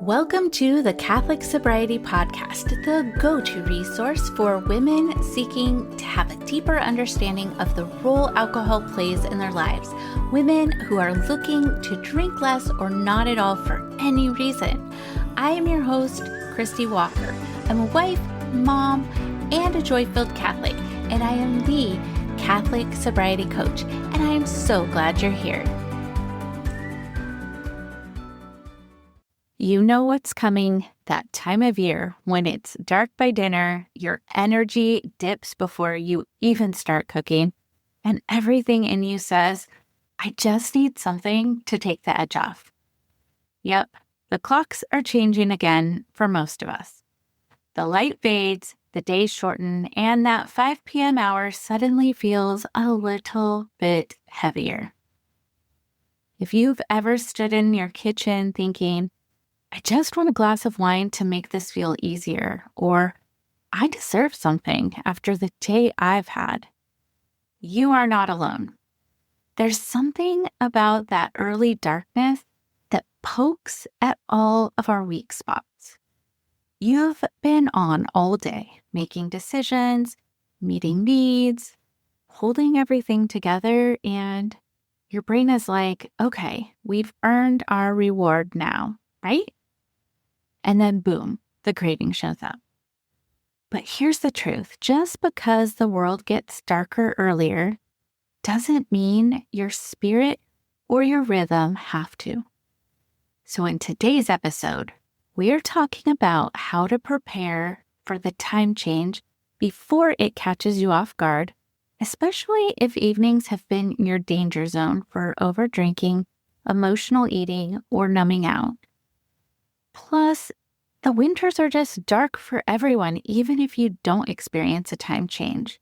Welcome to the Catholic Sobriety Podcast, the go-to resource for women seeking to have a deeper understanding of the role alcohol plays in their lives. Women who are looking to drink less or not at all for any reason. I am your host, Christy Walker. I'm a wife, mom, and a joy-filled Catholic, and I am the Catholic Sobriety Coach, and I am so glad you're here. You know what's coming, that time of year when it's dark by dinner, your energy dips before you even start cooking, and everything in you says, I just need something to take the edge off. Yep, the clocks are changing again for most of us. The light fades, the days shorten, and that 5 p.m. hour suddenly feels a little bit heavier. If you've ever stood in your kitchen thinking, I just want a glass of wine to make this feel easier, or I deserve something after the day I've had, you are not alone. There's something about that early darkness that pokes at all of our weak spots. You've been on all day, making decisions, meeting needs, holding everything together, and your brain is like, okay, we've earned our reward now, right? And then boom, the craving shows up. But here's the truth. Just because the world gets darker earlier doesn't mean your spirit or your rhythm have to. So in today's episode, we are talking about how to prepare for the time change before it catches you off guard, especially if evenings have been your danger zone for overdrinking, emotional eating, or numbing out. Plus, the winters are just dark for everyone, even if you don't experience a time change.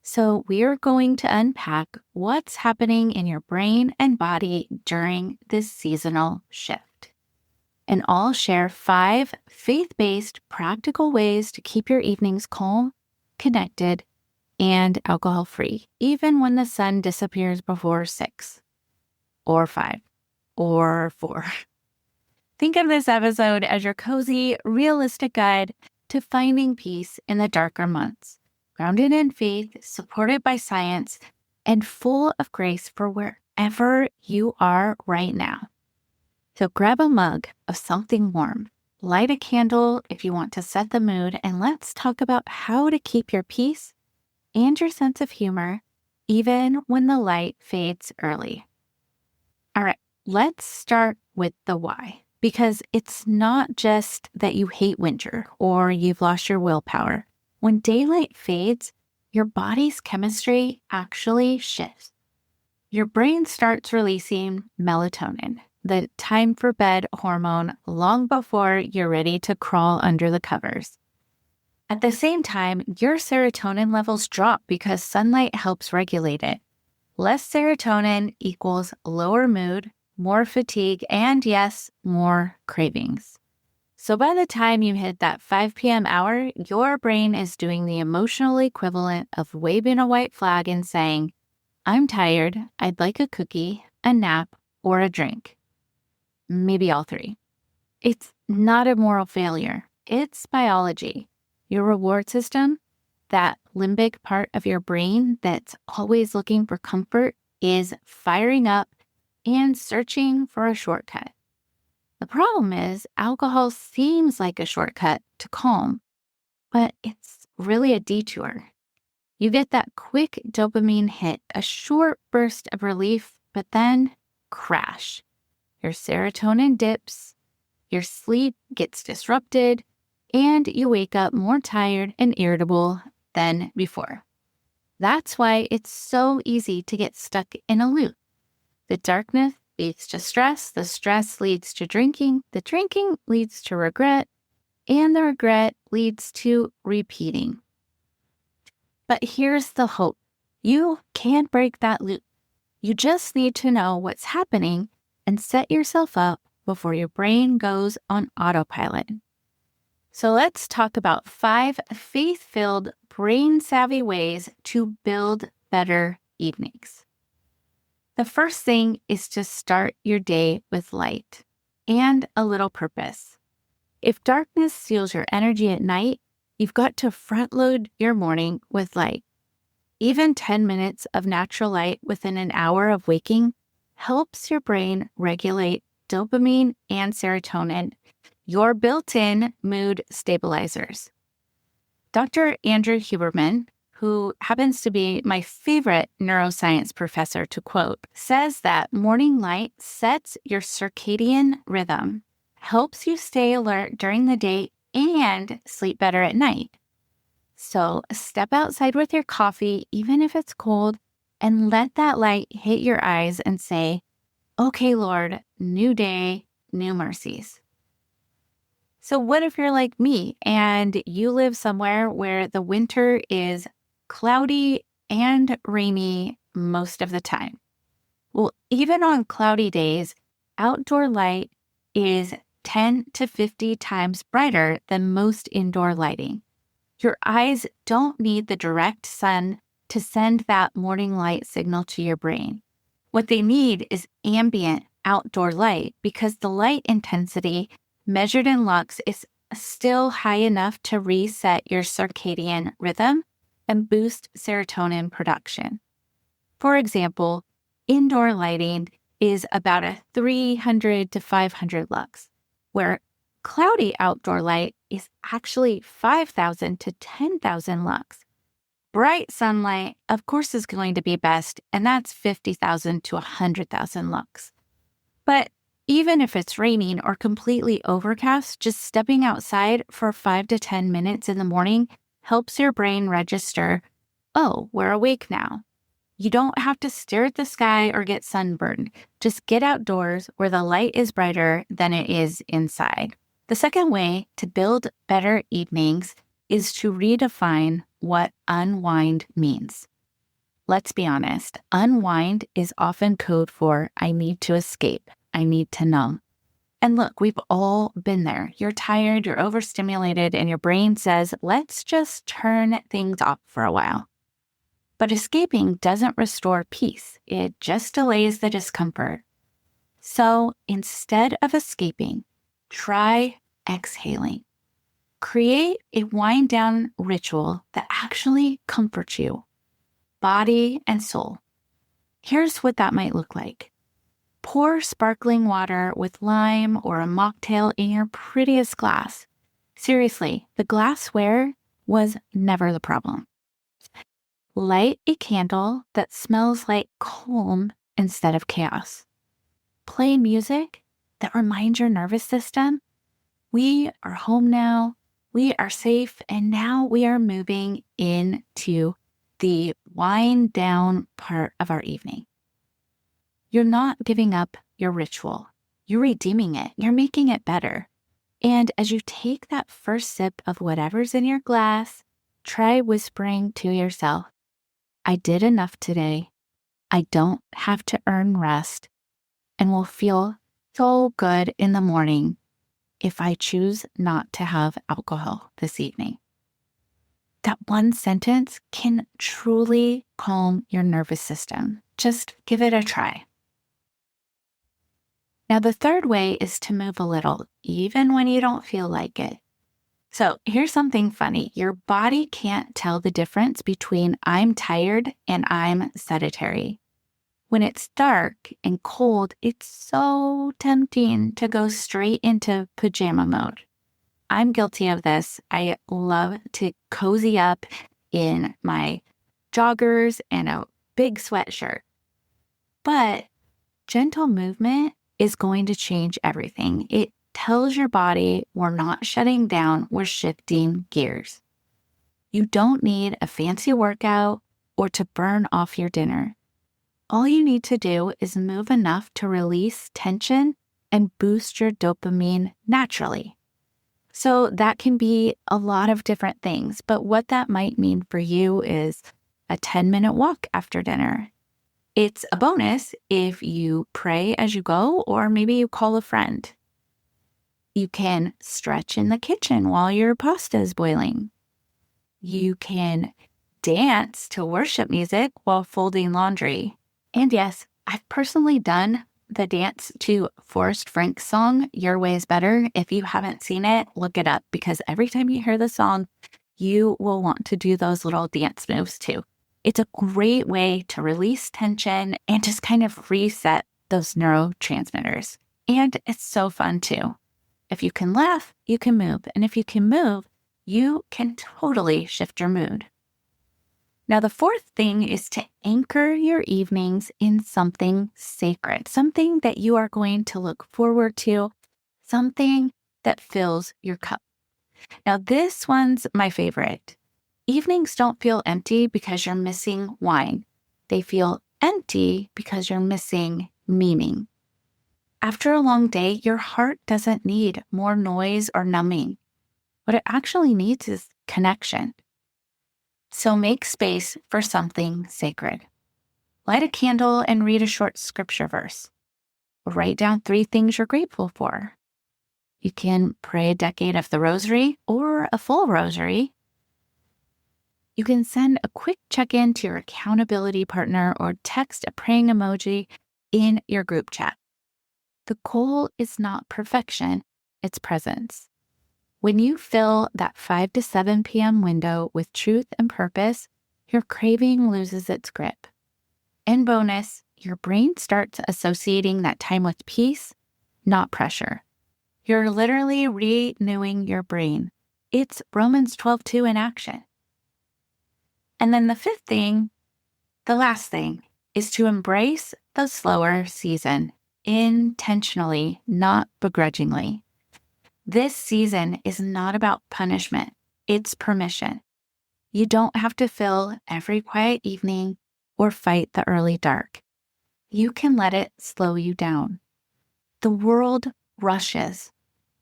So we are going to unpack what's happening in your brain and body during this seasonal shift. And I'll share 5 faith-based practical ways to keep your evenings calm, connected, and alcohol-free, even when the sun disappears before 6 or 5 or 4. Think of this episode as your cozy, realistic guide to finding peace in the darker months, grounded in faith, supported by science, and full of grace for wherever you are right now. So grab a mug of something warm, light a candle if you want to set the mood, and let's talk about how to keep your peace and your sense of humor even when the light fades early. All right, let's start with the why. Because it's not just that you hate winter or you've lost your willpower. When daylight fades, your body's chemistry actually shifts. Your brain starts releasing melatonin, the time for bed hormone, long before you're ready to crawl under the covers. At the same time, your serotonin levels drop because sunlight helps regulate it. Less serotonin equals lower mood, more fatigue, and yes, more cravings. So by the time you hit that 5 p.m. hour, your brain is doing the emotional equivalent of waving a white flag and saying, I'm tired, I'd like a cookie, a nap, or a drink. Maybe all 3. It's not a moral failure. It's biology. Your reward system, that limbic part of your brain that's always looking for comfort, is firing up and searching for a shortcut. The problem is alcohol seems like a shortcut to calm, but it's really a detour. You get that quick dopamine hit, a short burst of relief, but then crash. Your serotonin dips, your sleep gets disrupted, and you wake up more tired and irritable than before. That's why it's so easy to get stuck in a loop. The darkness leads to stress, the stress leads to drinking, the drinking leads to regret, and the regret leads to repeating. But here's the hope. You can break that loop. You just need to know what's happening and set yourself up before your brain goes on autopilot. So let's talk about 5 faith-filled, brain-savvy ways to build better evenings. The first thing is to start your day with light and a little purpose. If darkness steals your energy at night, you've got to front load your morning with light. Even 10 minutes of natural light within an hour of waking helps your brain regulate dopamine and serotonin, your built-in mood stabilizers. Dr. Andrew Huberman, who happens to be my favorite neuroscience professor to quote, says that morning light sets your circadian rhythm, helps you stay alert during the day and sleep better at night. So step outside with your coffee, even if it's cold, and let that light hit your eyes and say, "Okay, Lord, new day, new mercies." So what if you're like me and you live somewhere where the winter is cloudy and rainy most of the time? Well, even on cloudy days, outdoor light is 10 to 50 times brighter than most indoor lighting. Your eyes don't need the direct sun to send that morning light signal to your brain. What they need is ambient outdoor light because the light intensity measured in lux is still high enough to reset your circadian rhythm and boost serotonin production. For example, indoor lighting is about a 300 to 500 lux, where cloudy outdoor light is actually 5,000 to 10,000 lux. Bright sunlight, of course, is going to be best, and that's 50,000 to 100,000 lux. But even if it's raining or completely overcast, just stepping outside for 5 to 10 minutes in the morning helps your brain register, "Oh, we're awake now." You don't have to stare at the sky or get sunburned. Just get outdoors where the light is brighter than it is inside. The second way to build better evenings is to redefine what unwind means. Let's be honest, unwind is often code for "I need to escape, I need to numb." And look, we've all been there. You're tired, you're overstimulated, and your brain says, "Let's just turn things off for a while." But escaping doesn't restore peace. It just delays the discomfort. So instead of escaping, try exhaling. Create a wind down ritual that actually comforts you, body and soul. Here's what that might look like. Pour sparkling water with lime or a mocktail in your prettiest glass. Seriously, the glassware was never the problem. Light a candle that smells like calm instead of chaos. Play music that reminds your nervous system, we are home now, we are safe, and now we are moving into the wind down part of our evening. You're not giving up your ritual. You're redeeming it. You're making it better. And as you take that first sip of whatever's in your glass, try whispering to yourself, "I did enough today. I don't have to earn rest and will feel so good in the morning if I choose not to have alcohol this evening." That one sentence can truly calm your nervous system. Just give it a try. Now, the third way is to move a little, even when you don't feel like it. So here's something funny. Your body can't tell the difference between "I'm tired" and "I'm sedentary." When it's dark and cold, it's so tempting to go straight into pajama mode. I'm guilty of this. I love to cozy up in my joggers and a big sweatshirt. But gentle movement is going to change everything. It tells your body we're not shutting down, we're shifting gears. You don't need a fancy workout or to burn off your dinner. All you need to do is move enough to release tension and boost your dopamine naturally. So that can be a lot of different things, but what that might mean for you is a 10-minute walk after dinner. It's a bonus if you pray as you go, or maybe you call a friend. You can stretch in the kitchen while your pasta is boiling. You can dance to worship music while folding laundry. And yes, I've personally done the dance to Forrest Frank's song, Your Way is Better. If you haven't seen it, look it up because every time you hear the song, you will want to do those little dance moves too. It's a great way to release tension and just kind of reset those neurotransmitters. And it's so fun too. If you can laugh, you can move. And if you can move, you can totally shift your mood. Now, the fourth thing is to anchor your evenings in something sacred, something that you are going to look forward to, something that fills your cup. Now, this one's my favorite. Evenings don't feel empty because you're missing wine. They feel empty because you're missing meaning. After a long day, your heart doesn't need more noise or numbing. What it actually needs is connection. So make space for something sacred. Light a candle and read a short scripture verse. Write down 3 things you're grateful for. You can pray a decade of the rosary or a full rosary. You can send a quick check-in to your accountability partner or text a praying emoji in your group chat. The goal is not perfection, it's presence. When you fill that 5 to 7 p.m. window with truth and purpose, your craving loses its grip. And bonus, your brain starts associating that time with peace, not pressure. You're literally renewing your brain. It's Romans 12:2 in action. And then the fifth thing, the last thing, is to embrace the slower season intentionally, not begrudgingly. This season is not about punishment. It's permission. You don't have to fill every quiet evening or fight the early dark. You can let it slow you down. The world rushes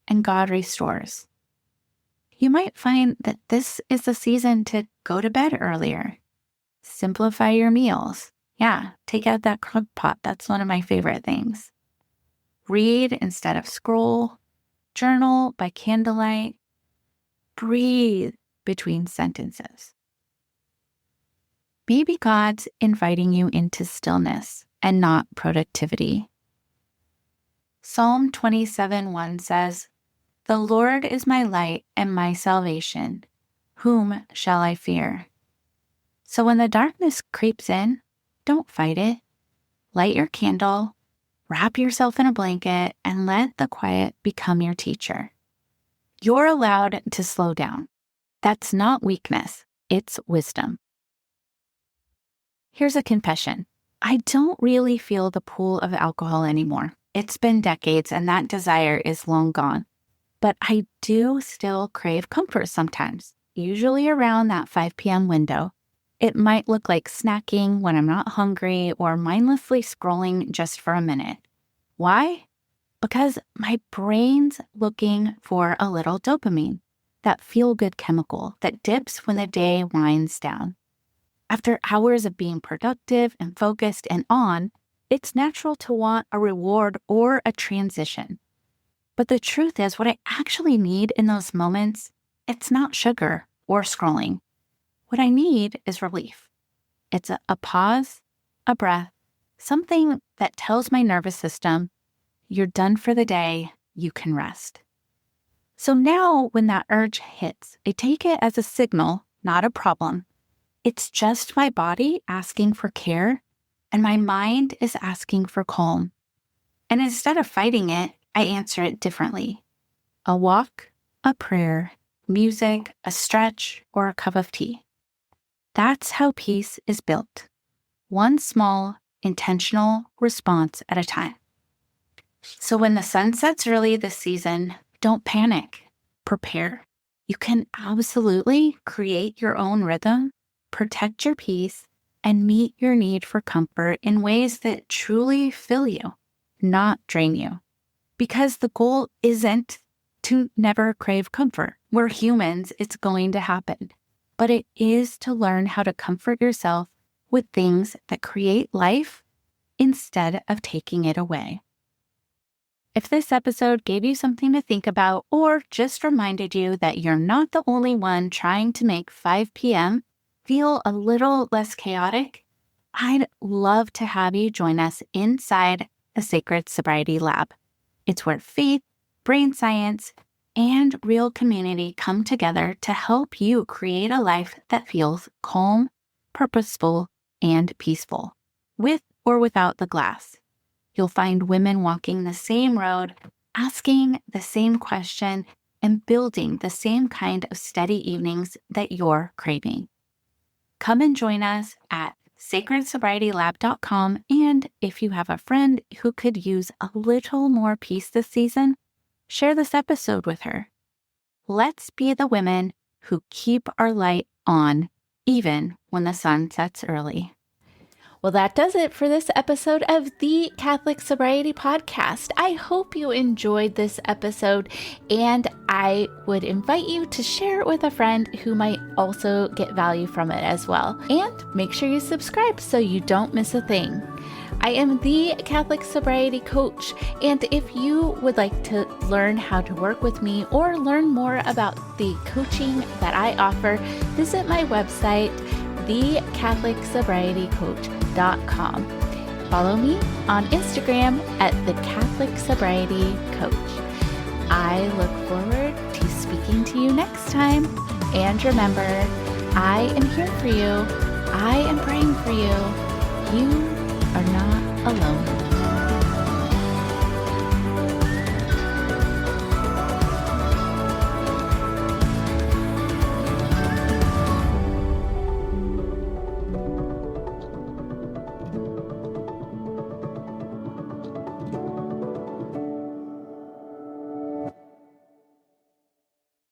and God restores. You might find that this is the season to go to bed earlier. Simplify your meals. Yeah, take out that crock pot. That's one of my favorite things. Read instead of scroll. Journal by candlelight. Breathe between sentences. Maybe God's inviting you into stillness and not productivity. Psalm 27:1 says, "The Lord is my light and my salvation. Whom shall I fear?" So when the darkness creeps in, don't fight it. Light your candle, wrap yourself in a blanket, and let the quiet become your teacher. You're allowed to slow down. That's not weakness, it's wisdom. Here's a confession. I don't really feel the pull of alcohol anymore. It's been decades and that desire is long gone. But I do still crave comfort sometimes, usually around that 5 p.m. window. It might look like snacking when I'm not hungry or mindlessly scrolling just for a minute. Why? Because my brain's looking for a little dopamine, that feel-good chemical that dips when the day winds down. After hours of being productive and focused and on, it's natural to want a reward or a transition. But the truth is, what I actually need in those moments, it's not sugar or scrolling. What I need is relief. It's a pause, a breath, something that tells my nervous system, you're done for the day, you can rest. So now when that urge hits, I take it as a signal, not a problem. It's just my body asking for care, and my mind is asking for calm. And instead of fighting it, I answer it differently. A walk, a prayer, music, a stretch, or a cup of tea. That's how peace is built. One small, intentional response at a time. So when the sun sets early this season, don't panic. Prepare. You can absolutely create your own rhythm, protect your peace, and meet your need for comfort in ways that truly fill you, not drain you. Because the goal isn't to never crave comfort. We're humans, it's going to happen. But it is to learn how to comfort yourself with things that create life instead of taking it away. If this episode gave you something to think about or just reminded you that you're not the only one trying to make 5 p.m. feel a little less chaotic, I'd love to have you join us inside the Sacred Sobriety Lab. It's where faith, brain science, and real community come together to help you create a life that feels calm, purposeful, and peaceful, with or without the glass. You'll find women walking the same road, asking the same question, and building the same kind of steady evenings that you're craving. Come and join us at sacredsobrietylab.com, and if you have a friend who could use a little more peace this season, share this episode with her. Let's be the women who keep our light on even when the sun sets early. Well, that does it for this episode of the Catholic Sobriety Podcast. I hope you enjoyed this episode, and I would invite you to share it with a friend who might also get value from it as well. And make sure you subscribe so you don't miss a thing. I am the Catholic Sobriety Coach, and if you would like to learn how to work with me or learn more about the coaching that I offer, visit my website, thecatholicsobrietycoach.com. Follow me on Instagram at the Catholic Sobriety Coach. I look forward to speaking to you next time. And remember, I am here for you. I am praying for you. You are not alone.